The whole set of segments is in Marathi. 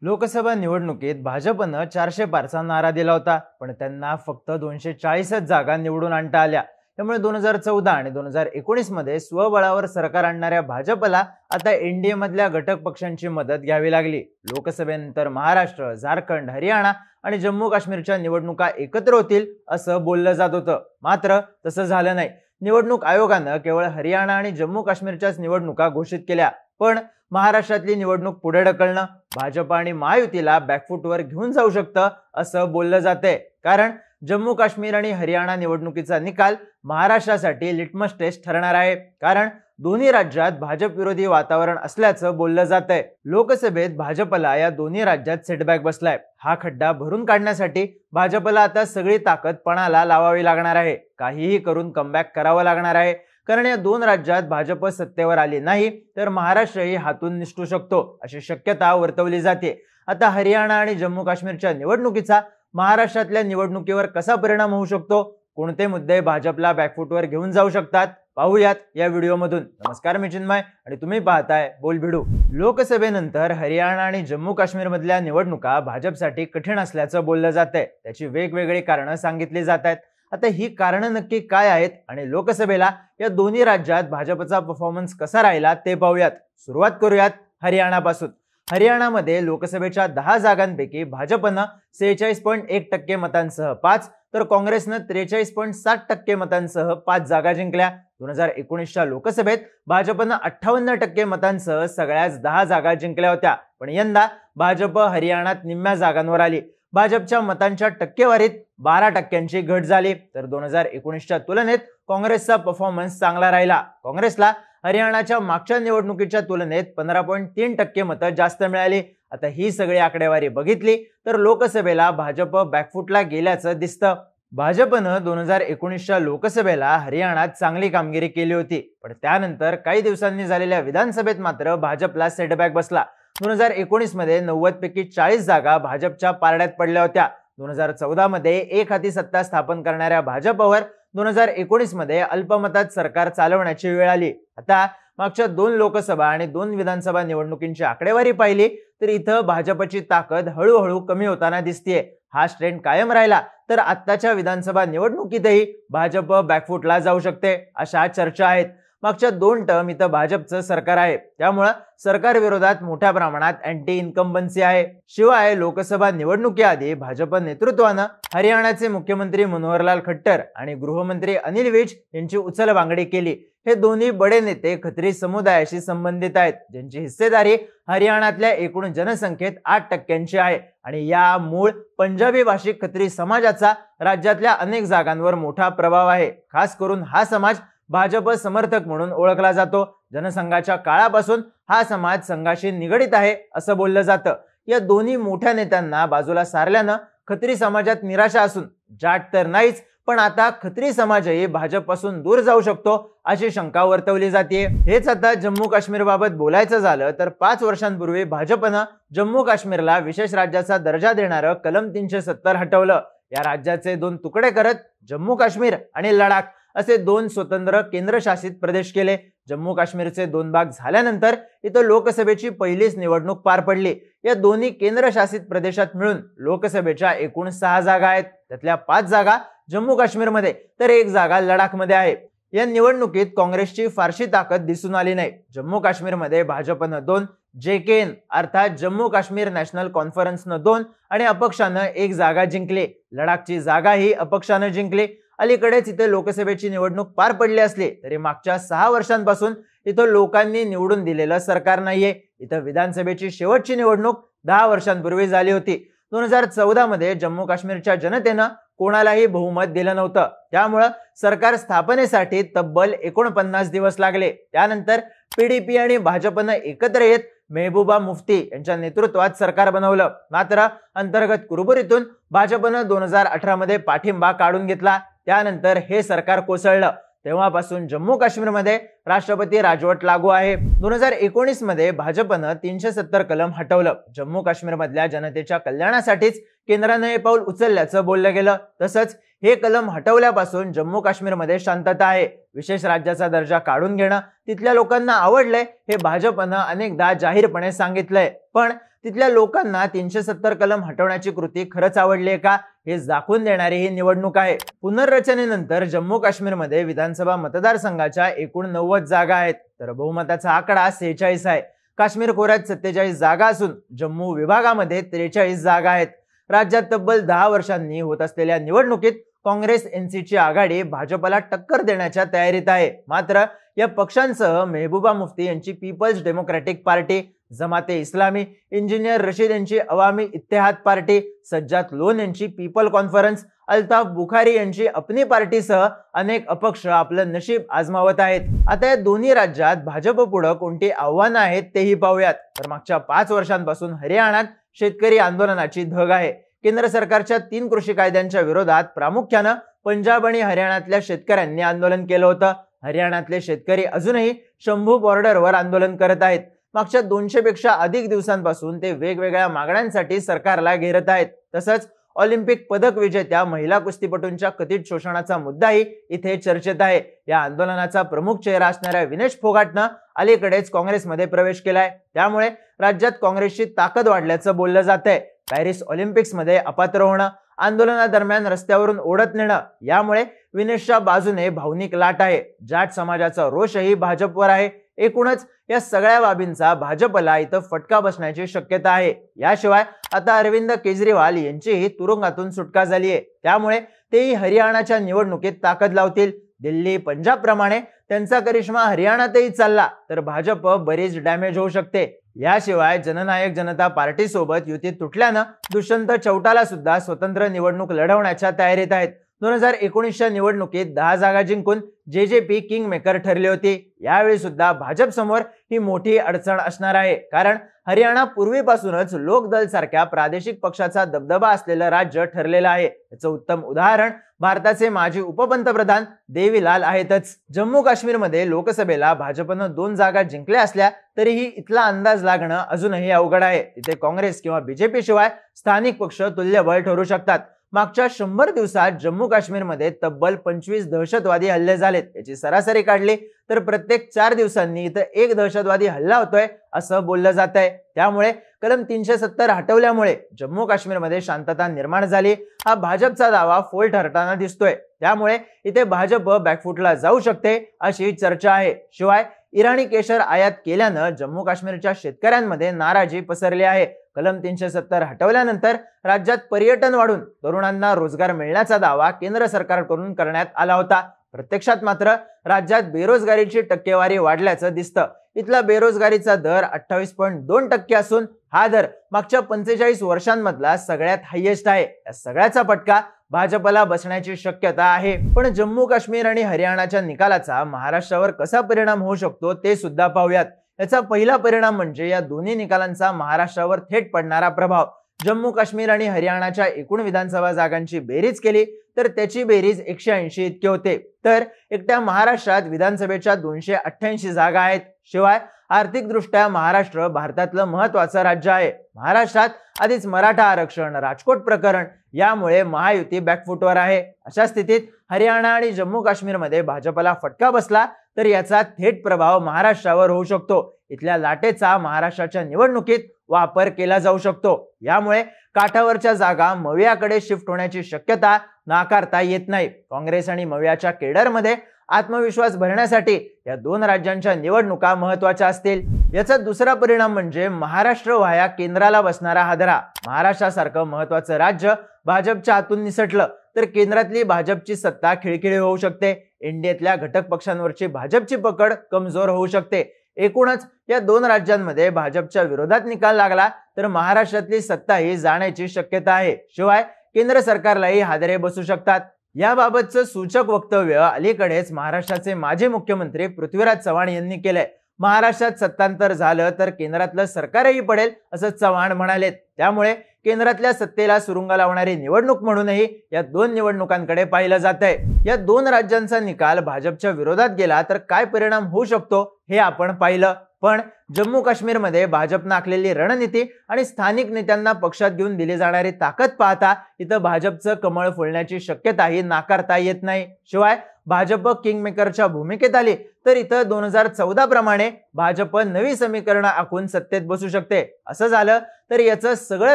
लोकसभा निवडणुकीत भाजपनं 400 पारचा नारा दिला होता, पण त्यांना फक्त 240च जागा निवडून आणता आल्या। त्यामुळे 2014 आणि 2019 मध्ये स्वबळावर सरकार आणणाऱ्या भाजपला आता एनडीए मधल्या घटक पक्षांची मदत घ्यावी लागली। लोकसभेनंतर महाराष्ट्र, झारखंड, हरियाणा आणि जम्मू काश्मीरच्या निवडणुका एकत्र होतील असं बोललं जात होतं, मात्र तसं झालं नाही। निवडणूक आयोगानं केवळ हरियाणा आणि जम्मू काश्मीरच्याच निवडणुका घोषित केल्या, पण महाराष्ट्रातली निवडणूक पुढे ढकलणं भाजप आणि महायुतीला बॅकफुटवर घेऊन जाऊ शकतं असं बोललं जातंय। कारण जम्मू काश्मीर आणि हरियाणा निवडणुकीचा निकाल महाराष्ट्रासाठी लिटमस टेस्ट ठरणार आहे, कारण दोन्ही राज्यात भाजप विरोधी वातावरण असल्याचं बोललं जातंय। लोकसभेत भाजपला या दोन्ही राज्यात सेटबॅक बसलाय। हा खड्डा भरून काढण्यासाठी भाजपला आता सगळी ताकद पणाला लावावी लागणार आहे, काहीही करून कमबॅक करावं लागणार आहे। कारण या दोन राज्यात भाजप सत्तेवर आली नाही तर महाराष्ट्रही हातून निसटू शकतो अशी शक्यता वर्तवली जाते। आता हरियाणा आणि जम्मू काश्मीरच्या निवडणुकीचा महाराष्ट्रातल्या निवडणुकीवर कसा परिणाम होऊ शकतो, कोणते मुद्दे भाजपला बॅकफुटवर घेऊन जाऊ शकतात, पाहूयात या व्हिडिओमधून। नमस्कार, मी चिन्मय आणि तुम्ही पाहताय बोलभिडू। लोकसभेनंतर हरियाणा आणि जम्मू काश्मीर मधल्या निवडणुका भाजपसाठी कठीण असल्याचं बोललं जातंय। त्याची वेगवेगळी कारणं सांगितली जात आहेत। आता ही कारणं नक्की काय आहेत आणि लोकसभेला या दोन्ही राज्यात भाजपचा परफॉर्मन्स कसा राहिला ते पाहूयात। सुरुवात करूयात हरियाणापासून। हरियाणामध्ये लोकसभेच्या 10 जागांपैकी भाजपनं 46.1% मतांसह 5 तर काँग्रेसनं 43.7% मतांसह 5 जागा जिंकल्या। 2019च्या लोकसभेत भाजपनं 58% मतांसह सगळ्याच 10 जागा जिंकल्या होत्या, पण यंदा भाजप हरियाणात निम्म्या जागांवर आली। भाजपच्या मतांच्या टक्केवारीत 12%ची घट झाली, तर 2019च्या तुलनेत काँग्रेसचा परफॉर्मन्स चांगला राहिला। काँग्रेसला हरियाणाच्या मागच्या निवडणुकीच्या तुलनेत 15.3% मतं जास्त मिळाली। आता ही सगळी आकडेवारी बघितली तर लोकसभेला भाजप बॅकफुटला गेल्याचं दिसतं। भाजपनं 2019च्या लोकसभेला हरियाणात चांगली कामगिरी केली होती, पण त्यानंतर काही दिवसांनी झालेल्या विधानसभेत मात्र भाजपला सेटबॅक बसला। 2019 मध्ये 90 पैकी 40 जागा भाजपच्या पारड्यात पडल्या होत्या। 2014 मध्ये एक हाती सत्ता स्थापन करणाऱ्या भाजपवर 2019 मध्ये अल्पमतात सरकार चालवण्याची वेळ आली। आता मागच्या 2 लोकसभा आणि 2 विधानसभा निवडणुकींची आकडेवारी पाहिली तर इथं भाजपची ताकद हळूहळू कमी होताना दिसतेय। हा ट्रेंड कायम राहिला तर आत्ताच्या विधानसभा निवडणुकीतही भाजप बॅकफुटला जाऊ शकते अशा चर्चा आहेत। मागच्या 2 टर्म इथं भाजपचं सरकार आहे, त्यामुळे सरकार विरोधात मोठ्या प्रमाणात अँटी इन्कम्बन्सी आहे। शिवाय लोकसभा निवडणुकीआधी भाजप नेतृत्वानं हरियाणाचे मुख्यमंत्री मनोहरलाल खट्टर आणि गृहमंत्री अनिल विज यांची उचलबांगडी केली। हे दोन्ही बडे नेते खत्री समुदायाशी संबंधित आहेत, ज्यांची हिस्सेदारी हरियाणातल्या एकूण जनसंख्येत 8%ची आहे आणि या मूळ पंजाबी भाषिक खत्री समाजाचा राज्यातल्या अनेक जागांवर मोठा प्रभाव आहे। खास करून हा समाज भाजप समर्थक म्हणून ओळखला जातो। जनसंघाच्या काळापासून हा समाज संघाशी निगडित आहे असं बोललं जातं। या दोन्ही मोठ्या नेत्यांना बाजूला सारल्यानं खत्री समाजात निराशा असून जाट तर नाहीच, पण आता खत्री समाजही भाजपपासून दूर जाऊ शकतो अशी शंका वर्तवली जाते। हेच आता जम्मू काश्मीर बाबत बोलायचं झालं तर 5 वर्षांपूर्वी भाजपनं जम्मू काश्मीरला विशेष राज्याचा दर्जा देणारं कलम 370 हटवलं। या राज्याचे 2 तुकडे करत जम्मू काश्मीर आणि लडाख असे 2 स्वतंत्र केंद्रशासित प्रदेश केले। जम्मू काश्मीरचे 2 भाग झाल्यानंतर इथं लोकसभेची पहिलीच निवडणूक पार पडली। या दोन्ही केंद्रशासित प्रदेशात मिळून लोकसभेच्या एकूण 6 जागा आहेत, त्यातल्या 5 जागा जम्मू काश्मीरमध्ये तर 1 जागा लडाखमध्ये आहे। या निवडणुकीत काँग्रेसची फारशी ताकद दिसून आली नाही। जम्मू काश्मीरमध्ये भाजपनं 2, JKN अर्थात जम्मू काश्मीर नॅशनल कॉन्फरन्सनं 2 आणि अपक्षानं 1 जागा जिंकली। लडाखची जागाही अपक्षानं जिंकली। अलीकडेच इथे लोकसभेची निवडणूक पार पडली असली तरी मागच्या 6 वर्षांपासून इथं लोकांनी निवडून दिलेलं सरकार नाहीये। इथं विधानसभेची शेवटची निवडणूक 10 वर्षांपूर्वी झाली होती। 2014 मध्ये जम्मू काश्मीरच्या जनतेनं कोणालाही बहुमत दिलं नव्हतं, त्यामुळे सरकार स्थापनेसाठी तब्बल 49 दिवस लागले। त्यानंतर PDP आणि भाजपनं एकत्र येत मेहबूबा मुफ्ती यांच्या नेतृत्वात सरकार बनवलं, मात्र अंतर्गत कुरबुरीतून भाजपनं 2018 मध्ये पाठिंबा काढून घेतला। त्यानंतर हे सरकार कोसळलं। तेव्हापासून जम्मू काश्मीरमध्ये राष्ट्रपती राजवट लागू आहे। 2019 मध्ये भाजपनं 370 कलम हटवलं। जम्मू काश्मीरमधल्या जनतेच्या कल्याणासाठीच केंद्राने हे पाऊल उचलल्याचं बोललं गेलं। तसंच हे कलम हटवल्यापासून जम्मू काश्मीरमध्ये शांतता आहे। विशेष राज्याचा दर्जा काढून घेणं तिथल्या लोकांना आवडलंय हे भाजपनं अनेकदा जाहीरपणे सांगितलंय, पण तिथल्या लोकांना 370 कलम हटवण्याची कृती खरंच आवडली आहे का हे दाखवून देणारी ही निवडणूक आहे। पुनर्रचनेनंतर जम्मू काश्मीरमध्ये विधानसभा मतदारसंघाच्या एकूण 90 जागा आहेत, तर बहुमताचा आकडा 46 आहे। काश्मीर खोऱ्यात 47 जागा असून जम्मू विभागामध्ये 43 जागा आहेत। राज्यात तब्बल 10 वर्षांनी होत असलेल्या निवडणुकीत काँग्रेस एनसीची आघाडी भाजपला टक्कर देण्याच्या तयारीत आहे। मात्र या पक्षांसह मेहबूबा मुफ्ती यांची पीपल्स डेमोक्रॅटिक पार्टी, जमाते इस्लामी, इंजिनियर रशीद यांची अवामी इत्तेहाद पार्टी, सज्जाद लोन यांची पीपल कॉन्फरन्स, अल्ताफ बुखारी यांची अपनी पार्टीसह अनेक अपक्ष आपलं नशीब आजमावत आहेत। आता या दोन्ही राज्यात भाजप पुढे कोणती आव्हानं आहेत तेही पाहूयात। तर मागच्या 5 वर्षांपासून हरियाणात शेतकरी आंदोलनाची धग आहे। केंद्र सरकारच्या 3 कृषी कायद्यांच्या विरोधात प्रामुख्याने पंजाब आणि हरियाणातल्या शेतकऱ्यांनी आंदोलन केलं होतं। हरियाणातले शेतकरी अजूनही शंभू बॉर्डरवर आंदोलन करत आहेत। मागच्या 200 पेक्षा अधिक दिवसांपासून ते वेगवेगळ्या मागण्यांसाठी सरकारला घेरत आहेत। तसंच ऑलिम्पिक पदक विजेत्या महिला कुस्तीपटूंच्या कथित शोषणाचा मुद्दाही इथे चर्चेत आहे। या आंदोलनाचा प्रमुख चेहरा असणाऱ्या विनेश फोगाटनं अलीकडेच काँग्रेसमध्ये प्रवेश केलाय, त्यामुळे राज्यात काँग्रेसची ताकद वाढल्याचं बोललं जातंय। पॅरिस ऑलिम्पिक्समध्ये अपात्र होणं, आंदोलनादरम्यान रस्त्यावरून ओढत नेणं, यामुळे विनेशच्या बाजूने भावनिक लाट आहे। जाट समाजाचा रोषही भाजपवर आहे। एकूणच या सगळ्या बाबींचा भाजपला इथं फटका बसण्याची शक्यता आहे। याशिवाय आता अरविंद केजरीवाल यांचीही तुरुंगातून सुटका झाली आहे, त्यामुळे तेही हरियाणाच्या निवडणुकीत ताकद लावतील। दिल्ली, पंजाब प्रमाणे त्यांचा करिश्मा हरियाणातही चालला तर भाजप बरीच डॅमेज होऊ शकते। याशिवाय जननायक जनता पार्टी सोबत युती तुटल्यानं दुष्यंत चौटाला सुद्धा स्वतंत्र निवडणूक लढवण्याच्या तयारीत आहेत। 2019च्या निवडणुकीत 10 जागा जिंकून जेजेपी किंग मेकर ठरली होती। यावेळी सुद्धा भाजप समोर ही मोठी अडचण असणार आहे, कारण हरियाणा पूर्वीपासूनच लोकदल सारख्या प्रादेशिक पक्षाचा दबदबा असलेलं राज्य ठरलेलं आहे। याचं उत्तम उदाहरण भारताचे माजी उपपंतप्रधान देवीलाल आहेतच। जम्मू काश्मीरमध्ये लोकसभेला भाजपनं 2 जागा जिंकल्या असल्या तरीही इथला अंदाज लागणं अजूनही अवघड आहे। तिथे काँग्रेस किंवा बीजेपी शिवाय स्थानिक पक्ष तुल्यबळ ठरू शकतात। मागच्या 100 दिवसात जम्मू काश्मीरमध्ये तब्बल 25 दहशतवादी हल्ले झालेत। याची सरासरी काढली तर प्रत्येक 4 दिवसांनी इथं एक दहशतवादी हल्ला होतोय असं बोललं जात आहे। त्यामुळे कलम 370 हटवल्यामुळे जम्मू काश्मीरमध्ये शांतता निर्माण झाली, हा भाजपचा दावा फोल ठरताना दिसतोय। त्यामुळे इथे भाजप बॅकफुटला जाऊ शकते अशी चर्चा आहे। शिवाय इराणी केशर आयात केल्यानं जम्मू काश्मीरच्या शेतकऱ्यांमध्ये नाराजी पसरली आहे। कलम 370 हटवल्यानंतर राज्यात पर्यटन वाढून तरुणांना रोजगार मिळण्याचा दावा केंद्र सरकारकडून करण्यात आला होता। प्रत्यक्षात मात्र राज्यात बेरोजगारीची टक्केवारी वाढल्याचं दिसतं। इथला बेरोजगारीचा दर 28.2% असून हा दर मागच्या 45 वर्षांमधला सगळ्यात हायेस्ट आहे। या सगळ्याचा फटका भाजपला बसण्याची शक्यता आहे। पण जम्मू काश्मीर आणि हरियाणाच्या निकालाचा महाराष्ट्रावर कसा परिणाम होऊ शकतो ते सुद्धा पाहूयात। याचा पहिला परिणाम म्हणजे या दोन्ही निकालांचा महाराष्ट्रावर थेट पडणारा प्रभाव। जम्मू काश्मीर आणि हरियाणाच्या एकूण विधानसभा जागांची बेरीज केली तर त्याची बेरीज 180 इतकी होते। तर एकट्या महाराष्ट्रात विधानसभेच्या 288 जागा आहेत। शिवाय आर्थिकदृष्ट्या महाराष्ट्र भारतातलं महत्त्वाचं राज्य आहे। महाराष्ट्रात आधीच मराठा आरक्षण, राजकोट प्रकरण यामुळे महायुती बॅकफुटवर आहे। अशा स्थितीत हरियाणा आणि जम्मू काश्मीरमध्ये भाजपला फटका बसला तर याचा थेट प्रभाव महाराष्ट्रावर होऊ शकतो। इथल्या लाटेचा महाराष्ट्राच्या निवडणुकीत वापर केला जाऊ शकतो। यामुळे काठावरच्या जागा मवियाकडे शिफ्ट होण्याची शक्यता नाकारता येत नाही। काँग्रेस आणि मवियाच्या केडरमध्ये आत्मविश्वास भरण्यासाठी या 2 राज्यांच्या निवडणुका महत्त्वाच्या असतील। याचा दुसरा परिणाम म्हणजे महाराष्ट्र व्हाया केंद्राला बसणारा हादरा। महाराष्ट्रासारखं महत्त्वाचं राज्य भाजपच्या हातून निसटलं तर केंद्रातली भाजपची सत्ता खिळखिळी होऊ शकते। इंडियातल्या घटक पक्षांवरची भाजपची पकड कमजोर होऊ शकते। एकूणच या 2 राज्यांमध्ये भाजपच्या विरोधात निकाल लागला तर महाराष्ट्रातली सत्ताही जाण्याची शक्यता आहे। शिवाय केंद्र सरकारलाही हादरे बसू शकतात। याबाबतचं सूचक वक्तव्य अलीकडेच महाराष्ट्राचे माजी मुख्यमंत्री पृथ्वीराज चव्हाण यांनी केलंय। महाराष्ट्रात सत्तांतर झालं तर केंद्रातलं सरकारही पडेल असं चव्हाण म्हणालेत। त्यामुळे केंद्रातल्या सत्तेला सुरुंग लावणारी निवडणूक म्हणूनही या 2 निवडणुकांकडे पाहिलं जातंय। या 2 राज्यांचा निकाल भाजपच्या विरोधात गेला तर काय परिणाम होऊ शकतो हे आपण पाहिलं। पण जम्मू काश्मीरमध्ये भाजपनं आखलेली रणनीती आणि स्थानिक नेत्यांना पक्षात घेऊन दिली जाणारी ताकद पाहता इथं भाजपचं कमळ फुलण्याची शक्यताही नाकारता येत नाही. शिवाय भाजप किंगमेकरच्या भूमिकेत आली तर इथं 2014 प्रमाणे भाजप नवी समीकरणं आखून सत्तेत बसू शकते. असं झालं तर याचं सगळं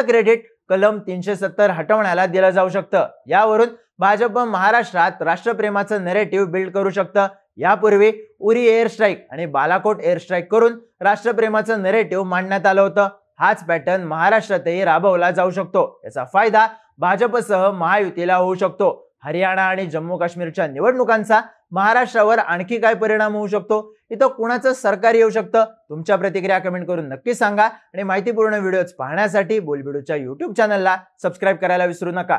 क्रेडिट कलम 370 हटवण्याला दिलं जाऊ शकतं. यावरून भाजप महाराष्ट्रात राष्ट्रप्रेमाचं नरेटिव्ह बिल्ड करू शकतं. यापूर्वी उरी एअर स्ट्राईक आणि बालाकोट एअर स्ट्राईक करून राष्ट्रप्रेमाचं नरेटिव्ह मांडण्यात आलं होतं. हाच पॅटर्न महाराष्ट्रातही राबवला जाऊ शकतो. याचा फायदा भाजपसह महायुतीला होऊ शकतो. हरियाणा आणि जम्मू काश्मीरच्या निवडणुकांचा महाराष्ट्रावर आणखी काय परिणाम होऊ शकतो, इथं कुणाचं सरकार येऊ शकतं? तुमच्या प्रतिक्रिया कमेंट करून नक्की सांगा आणि माहितीपूर्ण व्हिडिओज पाहण्यासाठी बोलबिडूच्या YouTube चॅनलला सबस्क्राईब करायला विसरू नका.